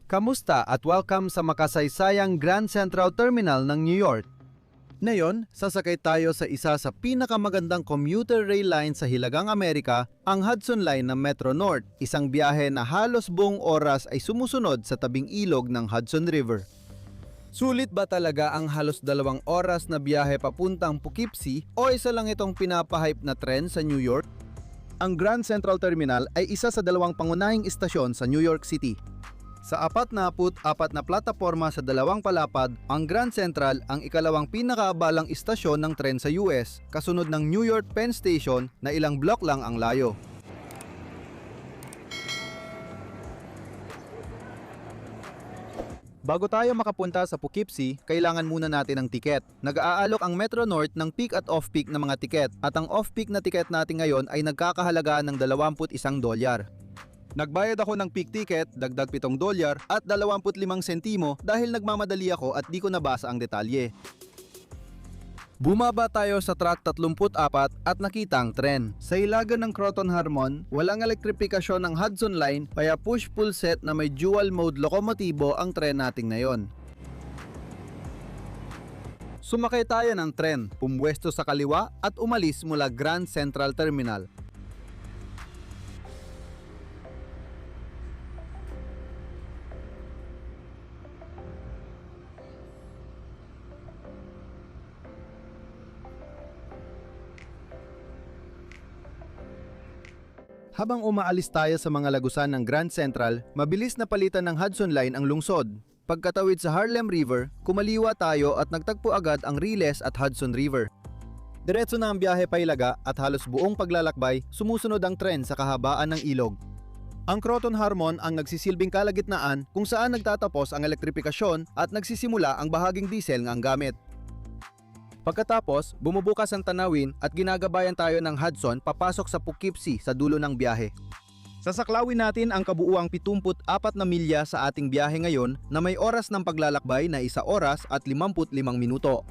Kamusta at welcome sa makasaysayang Grand Central Terminal ng New York. Ngayon, sasakay tayo sa isa sa pinakamagandang commuter rail line sa Hilagang Amerika, ang Hudson Line ng Metro North, isang biyahe na halos buong oras ay sumusunod sa tabing ilog ng Hudson River. Sulit ba talaga ang halos 2 oras na biyahe papuntang Poughkeepsie o isa lang itong pinapahype na tren sa New York? Ang Grand Central Terminal ay isa sa 2 pangunahing istasyon sa New York City. Sa 44 na plataporma sa 2 palapad, ang Grand Central ang ikalawang pinakaabalang istasyon ng tren sa US, kasunod ng New York Penn Station na ilang block lang ang layo. Bago tayo makapunta sa Poughkeepsie, kailangan muna natin ng tiket. Nag-aalok ang Metro North ng peak at off-peak na mga tiket, at ang off-peak na tiket natin ngayon ay nagkakahalaga ng $21. Nagbayad ako ng peak ticket, dagdag $7 at 25 sentimo dahil nagmamadali ako at di ko nabasa ang detalye. Bumaba tayo sa track 34 at nakita ang tren. Sa ilagan ng Croton Harmon, walang elektripikasyon ng Hudson Line kaya push-pull set na may dual mode lokomotibo ang tren nating ngayon. Sumakay tayo ng tren, pumwesto sa kaliwa at umalis mula Grand Central Terminal. Habang umaalis tayo sa mga lagusan ng Grand Central, mabilis na palitan ng Hudson Line ang lungsod. Pagkatawid sa Harlem River, kumaliwa tayo at nagtagpo agad ang Riles at Hudson River. Diretso na ang biyahe pailaga at halos buong paglalakbay, sumusunod ang tren sa kahabaan ng ilog. Ang Croton Harmon ang nagsisilbing kalagitnaan kung saan nagtatapos ang elektripikasyon at nagsisimula ang bahaging diesel ng gamit. Pagkatapos, bumubukas ang tanawin at ginagabayan tayo ng Hudson papasok sa Poughkeepsie sa dulo ng biyahe. Sasaklawin natin ang kabuuang 74 na milya sa ating biyahe ngayon na may oras ng paglalakbay na 1 oras at 55 minuto.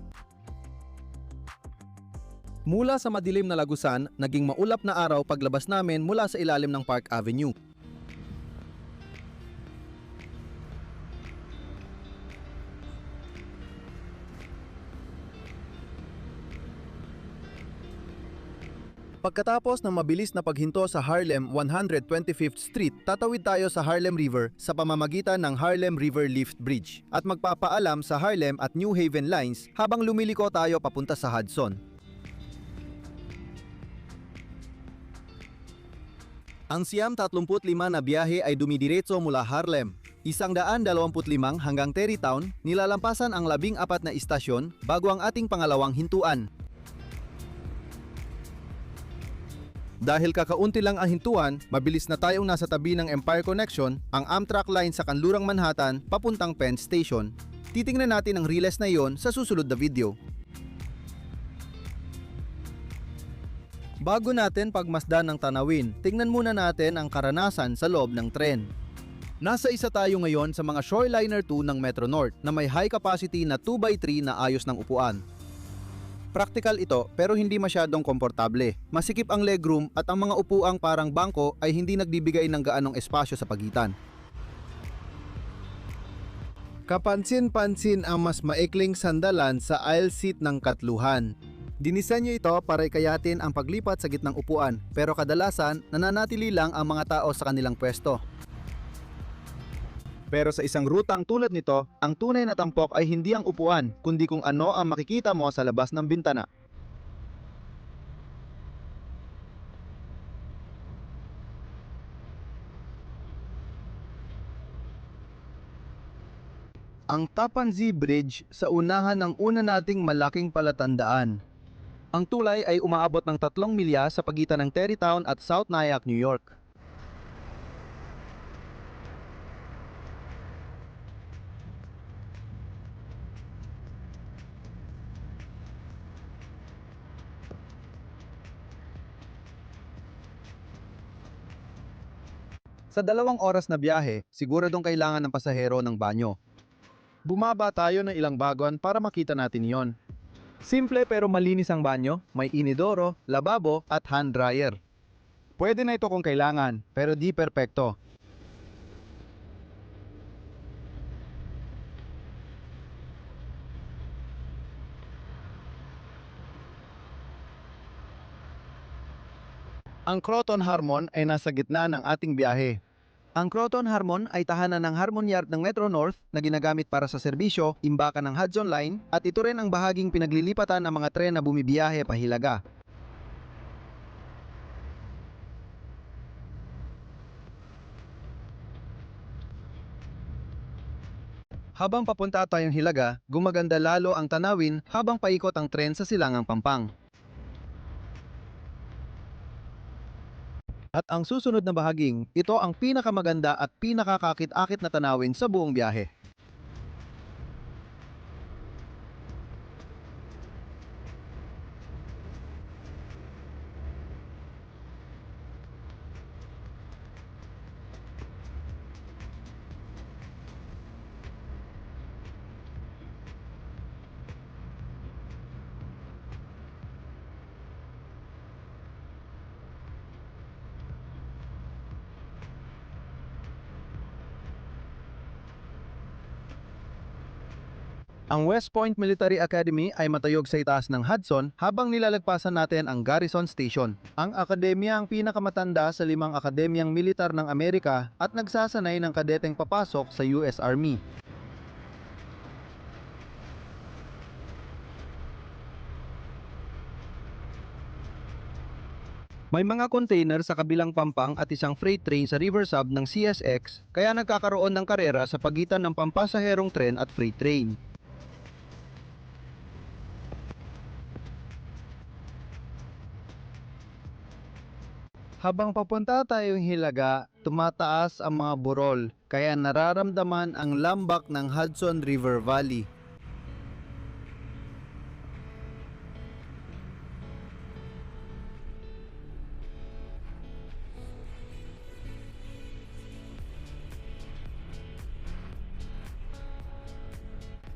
Mula sa madilim na lagusan, naging maulap na araw paglabas namin mula sa ilalim ng Park Avenue. Pagkatapos ng mabilis na paghinto sa Harlem 125th Street, tatawid tayo sa Harlem River sa pamamagitan ng Harlem River Lift Bridge at magpapaalam sa Harlem at New Haven lines habang lumiliko tayo papunta sa Hudson. Ang 135 na biyahe ay dumidiretso mula Harlem. 125 hanggang Tarrytown, nilalampasan ang 14 na istasyon bago ang ating pangalawang hintuan. Dahil kakaunti lang ang hintuan, mabilis na tayong nasa tabi ng Empire Connection, ang Amtrak line sa kanlurang Manhattan papuntang Penn Station. Titingnan natin ang Riles na iyon sa susunod na video. Bago natin pagmasdan ng tanawin, tingnan muna natin ang karanasan sa loob ng tren. Nasa isa tayo ngayon sa mga Shoreliner 2 ng Metro North na may high capacity na 2x3 na ayos ng upuan. Praktikal ito pero hindi masyadong komportable. Masikip ang legroom at ang mga upuang parang bangko ay hindi nagbibigay ng gaanong espasyo sa pagitan. Kapansin-pansin ang mas maikling sandalan sa aisle seat ng katluhan. Dinisenyo ito para ikayatin ang paglipat sa gitnang upuan pero kadalasan nananatili lang ang mga tao sa kanilang pwesto. Pero sa isang rutang tulad nito, ang tunay na tampok ay hindi ang upuan, kundi kung ano ang makikita mo sa labas ng bintana. Ang Tappan Zee Bridge sa unahan ng una nating malaking palatandaan. Ang tulay ay umaabot ng 3 milya sa pagitan ng Tarrytown at South Nyack, New York. Sa 2 oras na biyahe, siguradong kailangan ng pasahero ng banyo. Bumaba tayo ng ilang bagon para makita natin iyon. Simple pero malinis ang banyo, may inidoro, lababo at hand dryer. Pwede na ito kung kailangan, pero di perpekto. Ang Croton Harmon ay nasa gitna ng ating biyahe. Ang Croton Harmon ay tahanan ng Harmon Yard ng Metro North na ginagamit para sa serbisyo, imbakan ng Hudson Line at ito rin ang bahaging pinaglilipatan ng mga tren na bumibiyahe pahilaga. Habang papunta tayong Hilaga, gumaganda lalo ang tanawin habang paikot ang tren sa Silangang Pampang. At ang susunod na bahaging, ito ang pinakamaganda at pinakakakit-akit na tanawin sa buong biyahe. Ang West Point Military Academy ay matayog sa itaas ng Hudson habang nilalagpasan natin ang Garrison Station. Ang akademya ang pinakamatanda sa 5 akademyang militar ng Amerika at nagsasanay ng kadeteng papasok sa US Army. May mga container sa kabilang pampang at isang freight train sa river sub ng CSX kaya nagkakaroon ng karera sa pagitan ng pampasaherong tren at freight train. Habang papunta tayong Hilaga, tumataas ang mga burol, kaya nararamdaman ang lambak ng Hudson River Valley.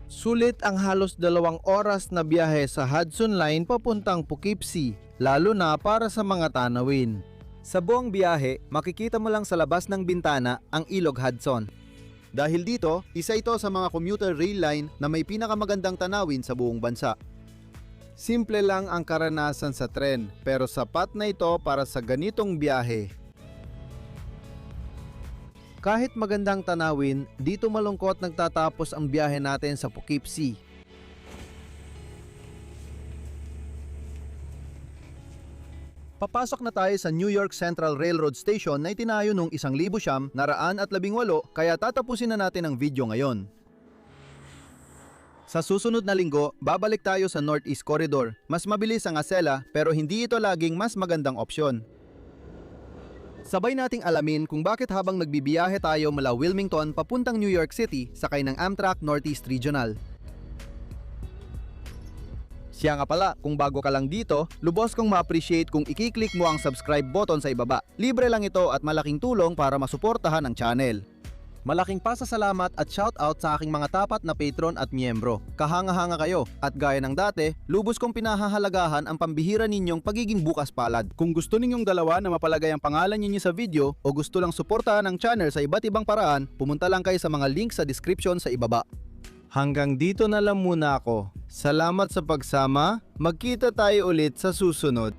Sulit ang halos 2 oras na biyahe sa Hudson Line papuntang Poughkeepsie, lalo na para sa mga tanawin. Sa buong biyahe, makikita mo lang sa labas ng bintana ang Ilog Hudson. Dahil dito, isa ito sa mga commuter rail line na may pinakamagandang tanawin sa buong bansa. Simple lang ang karanasan sa tren, pero sapat na ito para sa ganitong biyahe. Kahit magandang tanawin, dito malungkot nagtatapos ang biyahe natin sa Poughkeepsie. Papasok na tayo sa New York Central Railroad Station na itinayo noong 1918 kaya tatapusin na natin ang video ngayon. Sa susunod na linggo, babalik tayo sa Northeast Corridor. Mas mabilis ang Acela pero hindi ito laging mas magandang opsyon. Sabay nating alamin kung bakit habang nagbibiyahe tayo mula Wilmington papuntang New York City sakay ng Amtrak Northeast Regional. Siya nga pala, kung bago ka lang dito, lubos kong ma-appreciate kung i-click mo ang subscribe button sa ibaba. Libre lang ito at malaking tulong para masuportahan ang channel. Malaking pasasalamat at shoutout sa aking mga tapat na patron at miyembro. Kahanga-hanga kayo at gaya ng dati, lubos kong pinahahalagahan ang pambihira ninyong pagiging bukas palad. Kung gusto ninyong dalawa na mapalagay ang pangalan ninyo sa video o gusto lang suportahan ang channel sa iba't ibang paraan, pumunta lang kayo sa mga link sa description sa ibaba. Hanggang dito na lang muna ako. Salamat sa pagsama. Magkita tayo ulit sa susunod.